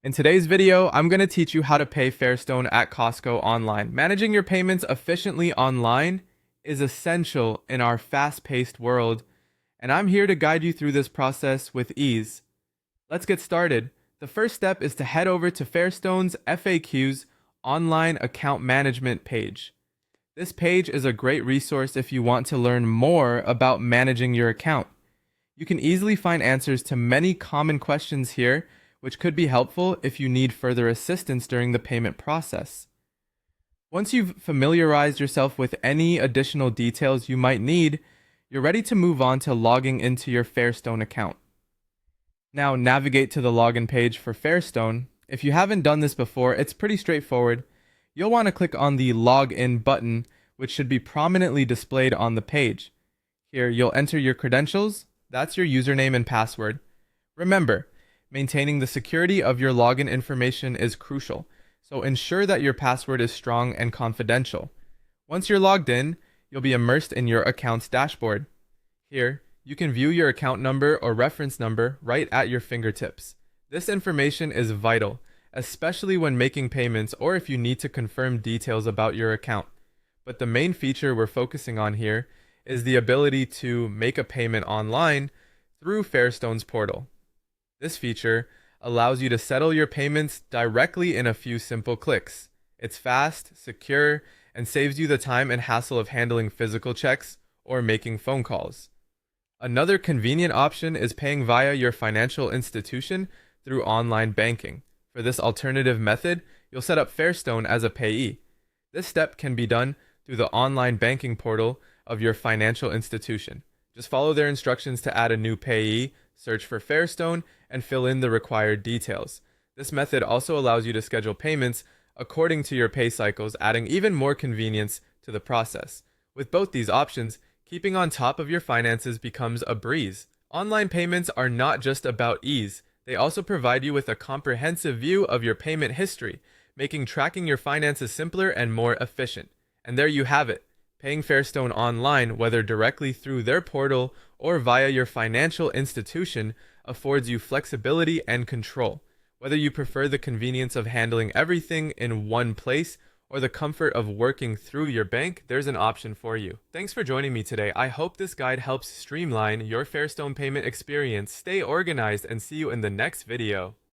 In today's video, I'm going to teach you how to pay Fairstone at Costco online. Managing your payments efficiently online is essential in our fast-paced world, and I'm here to guide you through this process with ease. Let's get started. The first step is to head over to Fairstone's FAQs online account management page. This page is a great resource if you want to learn more about managing your account. You can easily find answers to many common questions here, which could be helpful if you need further assistance during the payment process. Once you've familiarized yourself with any additional details you might need, you're ready to move on to logging into your Fairstone account. Now navigate to the login page for Fairstone. If you haven't done this before, it's pretty straightforward. You'll want to click on the Login button, which should be prominently displayed on the page. Here, you'll enter your credentials. That's your username and password. Remember, maintaining the security of your login information is crucial, so ensure that your password is strong and confidential. Once you're logged in, you'll be immersed in your account's dashboard. Here, you can view your account number or reference number right at your fingertips. This information is vital, especially when making payments or if you need to confirm details about your account. But the main feature we're focusing on here is the ability to make a payment online through Fairstone's portal. This feature allows you to settle your payments directly in a few simple clicks. It's fast, secure, and saves you the time and hassle of handling physical checks or making phone calls. Another convenient option is paying via your financial institution through online banking. For this alternative method, you'll set up Fairstone as a payee. This step can be done through the online banking portal of your financial institution. Just follow their instructions to add a new payee, search for Fairstone, and fill in the required details. This method also allows you to schedule payments according to your pay cycles, adding even more convenience to the process. With both these options, keeping on top of your finances becomes a breeze. Online payments are not just about ease, they also provide you with a comprehensive view of your payment history, making tracking your finances simpler and more efficient. And there you have it. Paying Fairstone online, whether directly through their portal or via your financial institution, affords you flexibility and control. Whether you prefer the convenience of handling everything in one place or the comfort of working through your bank, there's an option for you. Thanks for joining me today. I hope this guide helps streamline your Fairstone payment experience. Stay organized and see you in the next video.